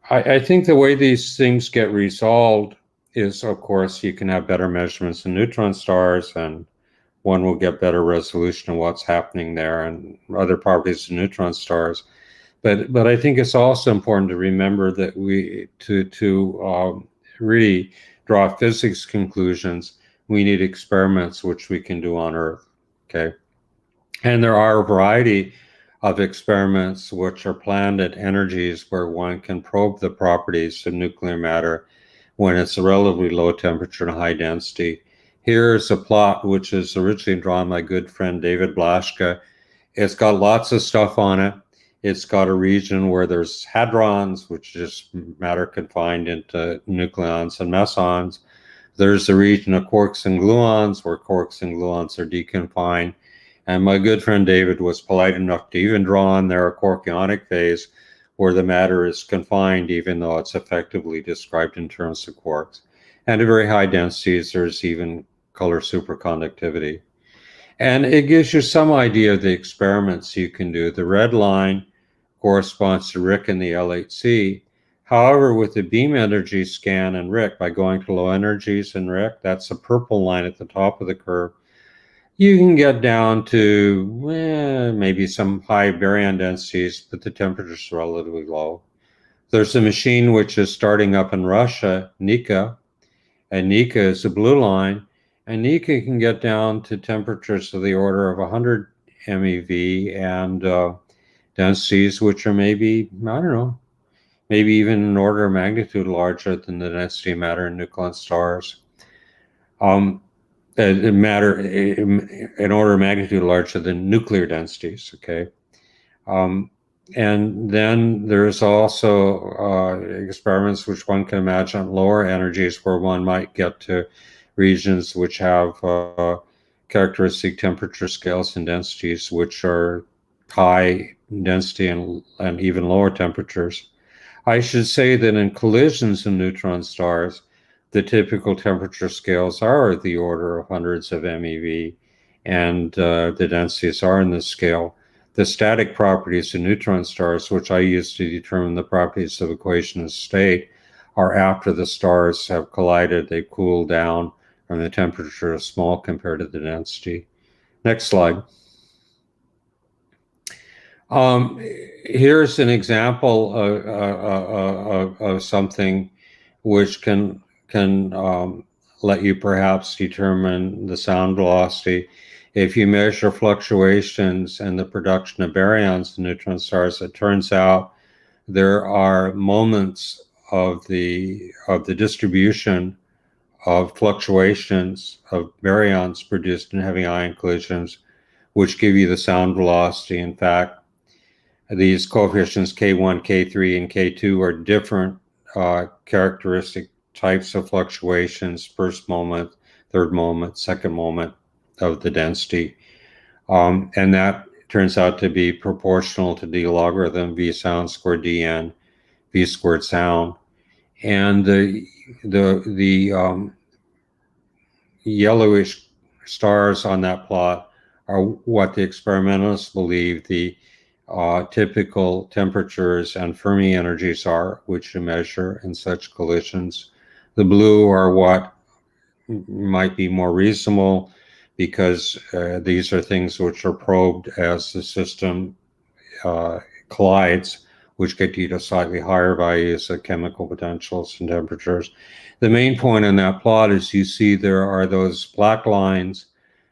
I think the way these things get resolved is, of course, you can have better measurements in neutron stars, and one will get better resolution of what's happening there and other properties of neutron stars. But I think it's also important to remember that to really draw physics conclusions, we need experiments which we can do on Earth. Okay, and there are a variety of experiments which are planned at energies where one can probe the properties of nuclear matter when it's a relatively low temperature and high density. Here's a plot which is originally drawn by my good friend David Blaschke. It's got lots of stuff on it. It's got a region where there's hadrons, which is matter confined into nucleons and mesons. There's a region of quarks and gluons where quarks and gluons are deconfined. And my good friend David was polite enough to even draw on there a Corkionic phase where the matter is confined, even though it's effectively described in terms of quarks. And at very high densities, there's even color superconductivity. And it gives you some idea of the experiments you can do. The red line corresponds to Rick in the L8C. However, with the beam energy scan and RIC, by going to low energies in RIC, that's the purple line at the top of the curve, you can get down to maybe some high baryon densities, but the temperature's relatively low. There's a machine which is starting up in Russia, Nika, and Nika is the blue line, and Nika can get down to temperatures of the order of 100 MeV and densities which are maybe, I don't know, maybe even an order of magnitude larger than the density of matter in nucleon stars. Matter an order of magnitude larger than nuclear densities, okay? And then there's also experiments which one can imagine at lower energies where one might get to regions which have characteristic temperature scales and densities which are high density and even lower temperatures. I should say that in collisions in neutron stars, the typical temperature scales are the order of hundreds of MeV, and the densities are in this scale. The static properties of neutron stars, which I use to determine the properties of equation of state, are after the stars have collided, they cool down, and the temperature is small compared to the density. Next slide. Here's an example of something which can let you perhaps determine the sound velocity. If you measure fluctuations and the production of baryons in neutron stars, it turns out there are moments of the distribution of fluctuations of baryons produced in heavy ion collisions, which give you the sound velocity. In fact, these coefficients K1, K3, and K2 are different characteristic types of fluctuations, first moment, third moment, second moment of the density. And that turns out to be proportional to d logarithm V sound squared dn, V squared sound. And the yellowish stars on that plot are what the experimentalists believe the typical temperatures and Fermi energies are, which you measure in such collisions. The blue are what might be more reasonable because these are things which are probed as the system collides, which get you to slightly higher values of chemical potentials and temperatures. The main point in that plot is you see there are those black lines.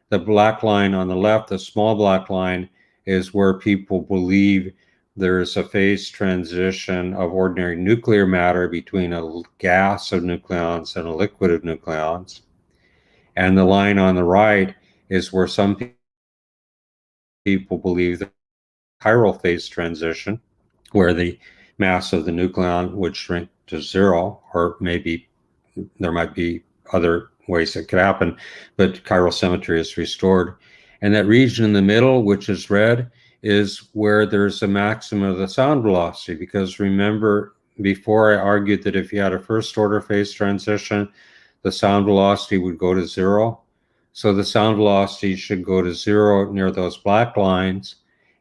The black line on the left, the small black line, is where people believe there is a phase transition of ordinary nuclear matter between a gas of nucleons and a liquid of nucleons. And the line on the right is where some people believe there's a chiral phase transition, where the mass of the nucleon would shrink to zero, or maybe there might be other ways it could happen, but chiral symmetry is restored. And that region in the middle, which is red, is where there's a maximum of the sound velocity, because remember, before I argued that if you had a first order phase transition, the sound velocity would go to zero. So the sound velocity should go to zero near those black lines.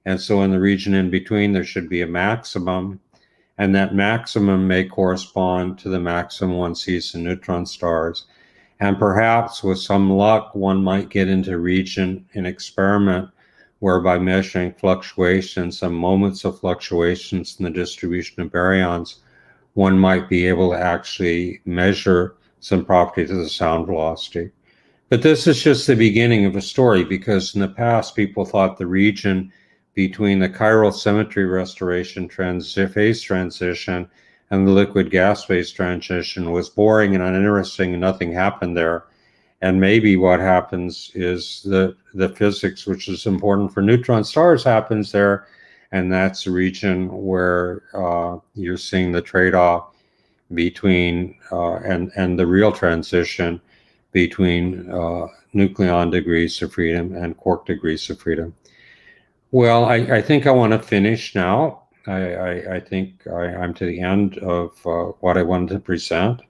And so in the region in between, there should be a maximum. And that maximum may correspond to the maximum one sees in neutron stars. And perhaps with some luck, one might get into a region in experiment where by measuring fluctuations, some moments of fluctuations in the distribution of baryons, one might be able to actually measure some properties of the sound velocity. But this is just the beginning of a story, because in the past, people thought the region between the chiral symmetry restoration phase transition and the liquid gas phase transition was boring and uninteresting and nothing happened there. And maybe what happens is the physics, which is important for neutron stars, happens there. And that's a region where you're seeing the trade-off between and the real transition between nucleon degrees of freedom and quark degrees of freedom. Well, I think I want to finish now. I think I'm to the end of what I wanted to present.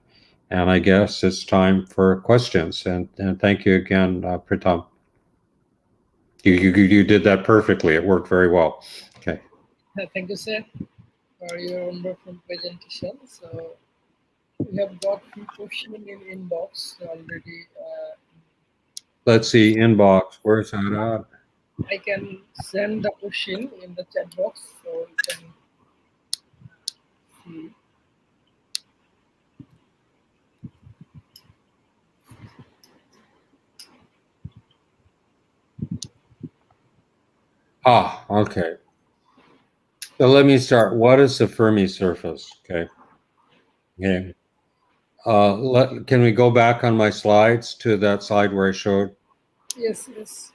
And I guess it's time for questions. And thank you again, Pretam. You did that perfectly. It worked very well. Okay. Thank you, sir. for your wonderful presentation. So we have got few questions in inbox already. Let's see, inbox. Where's that at? I can send the question in the chat box so you can see. Ah, okay. So let me start. What is the Fermi surface? Okay. Okay. Can we go back on my slides to that slide where I showed? Yes, yes.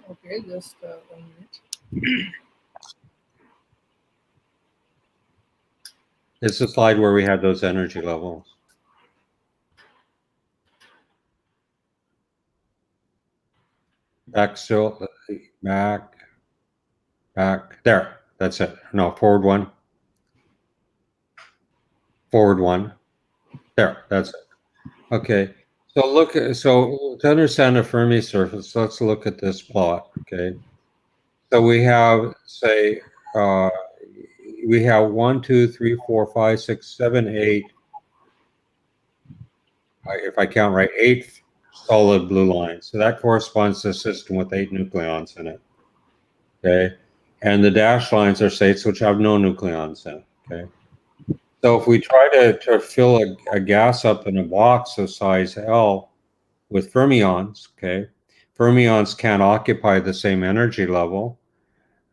Okay, just 1 minute. It's the slide where we had those energy levels. Back still, back, back. There, that's it. No, forward one. Forward one. There, that's it. Okay. So to understand a Fermi surface, let's look at this plot. Okay. So we have, say, uh, we have 1, 2, 3, 4, 5, 6, 7, 8. If I count right, 8 solid blue lines. So that corresponds to a system with 8 nucleons in it. Okay. And the dashed lines are states which have no nucleons in it. Okay. So if we try to fill a gas up in a box of size L with fermions, okay, fermions can't occupy the same energy level.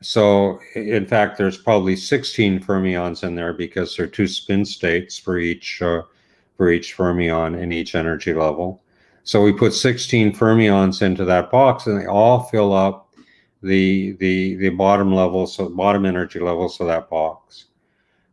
So in fact, there's probably 16 fermions in there because there are 2 spin states for each fermion in each energy level. So we put 16 fermions into that box, and they all fill up the bottom levels, so bottom energy levels of that box.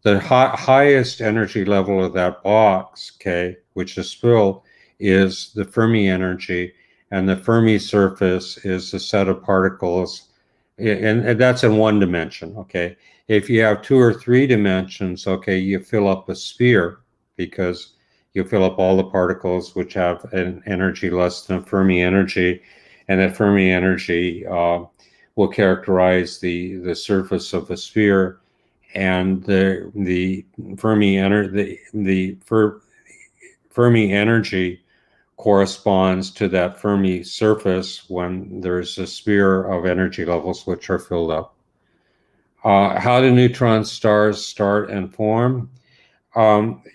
The highest energy level of that box, okay, which is filled, is the Fermi energy, and the Fermi surface is a set of particles, and that's in one dimension, okay. If you have 2 or 3 dimensions, okay, you fill up a sphere because you fill up all the particles which have an energy less than Fermi energy, and that Fermi energy will characterize the surface of a sphere, and the Fermi Fermi energy corresponds to that Fermi surface when there's a sphere of energy levels which are filled up. How do neutron stars start and form?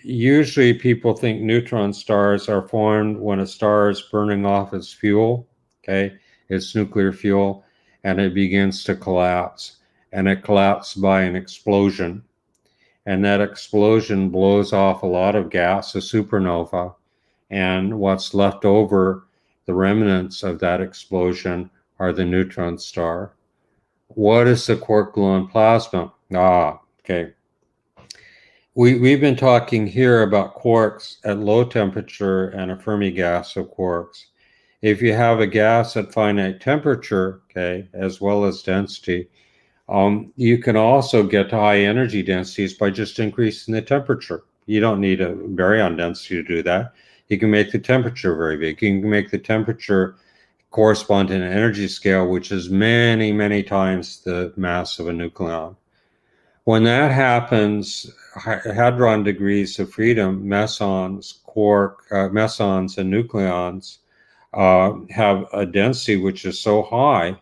Usually people think neutron stars are formed when a star is burning off its fuel, okay, its nuclear fuel, and it begins to collapse. And it collapses by an explosion. And that explosion blows off a lot of gas, a supernova, and what's left over, the remnants of that explosion, are the neutron star. What is the quark gluon plasma? Okay. We've been talking here about quarks at low temperature and a Fermi gas of quarks. If you have a gas at finite temperature, okay, as well as density, you can also get to high energy densities by just increasing the temperature. You don't need a baryon density to do that. You can make the temperature very big. You can make the temperature correspond to an energy scale which is many, many times the mass of a nucleon. When that happens, hadron degrees of freedom, mesons, mesons and nucleons have a density which is so high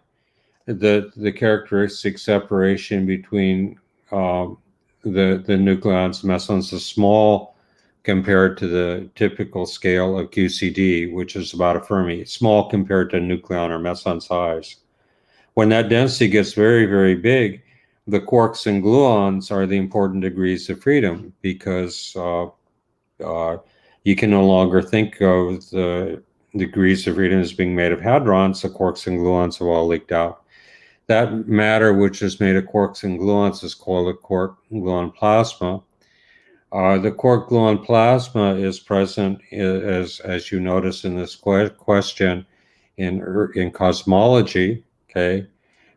that the characteristic separation between the nucleons, mesons, is small compared to the typical scale of QCD, which is about a Fermi, small compared to nucleon or meson size. When that density gets very, very big, the quarks and gluons are the important degrees of freedom because you can no longer think of the degrees of freedom as being made of hadrons. The quarks and gluons have all leaked out. That matter which is made of quarks and gluons is called a quark gluon plasma. The quark gluon plasma is present, as you notice in this question, in cosmology, okay,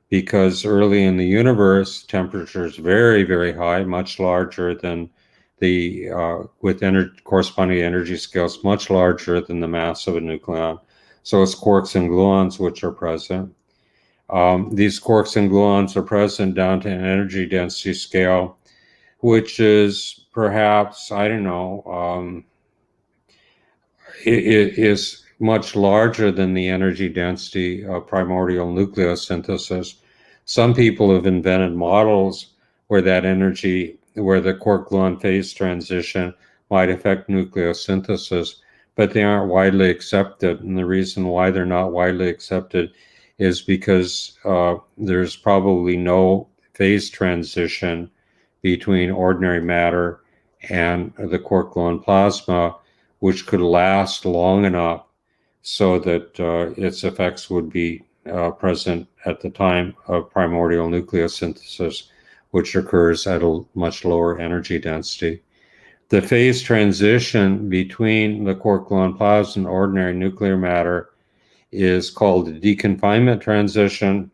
because early in the universe, temperature is very, very high, much larger than the, with corresponding energy scales, much larger than the mass of a nucleon. So it's quarks and gluons which are present. These quarks and gluons are present down to an energy density scale which is perhaps, I don't know, it is much larger than the energy density of primordial nucleosynthesis. Some people have invented models where that energy, where the quark-gluon phase transition might affect nucleosynthesis, but they aren't widely accepted. And the reason why they're not widely accepted is because there's probably no phase transition between ordinary matter and the quark-gluon plasma, which could last long enough so that its effects would be present at the time of primordial nucleosynthesis, which occurs at a much lower energy density. The phase transition between the quark-gluon plasma and ordinary nuclear matter is called the deconfinement transition.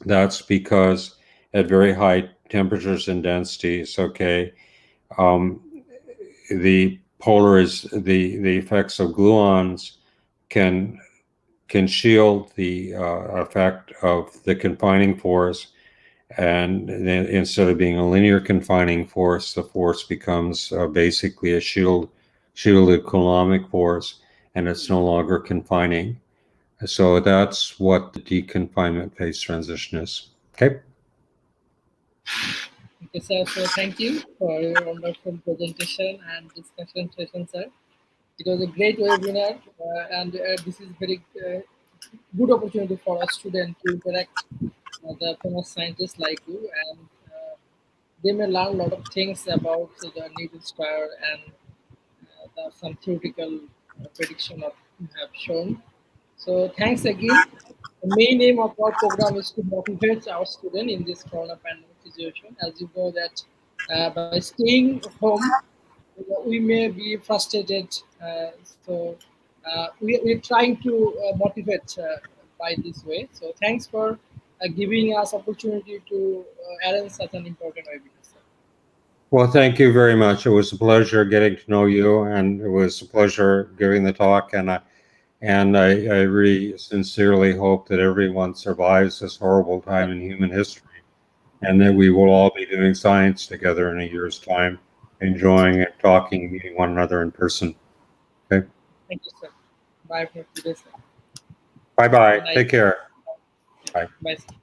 That's because at very high temperatures and densities, um, the the effects of gluons can shield the effect of the confining force, and then instead of being a linear confining force, the force becomes basically a shielded coulombic force, and it's no longer confining. So that's what the deconfinement phase transition is. Okay. Okay, sir. So thank you for your wonderful presentation and discussion session, sir. It was a great webinar, and this is very good opportunity for a student to interact with the famous scientists like you, and they may learn a lot of things about the needle star and some theoretical prediction of you have shown. So thanks again. The main aim of our program is to motivate our student in this corona pandemic situation. As you know that by staying home, we may be frustrated. We're trying to motivate by this way. So thanks for giving us opportunity to arrange such an important webinar, sir. Well, thank you very much. It was a pleasure getting to know you, and it was a pleasure giving the talk. And I really sincerely hope that everyone survives this horrible time in human history, and that we will all be doing science together in a year's time, enjoying and talking, meeting one another in person. Okay. Thank you, sir. Bye for today, sir. Bye Have a bye. nice Take care. Bye. bye, sir.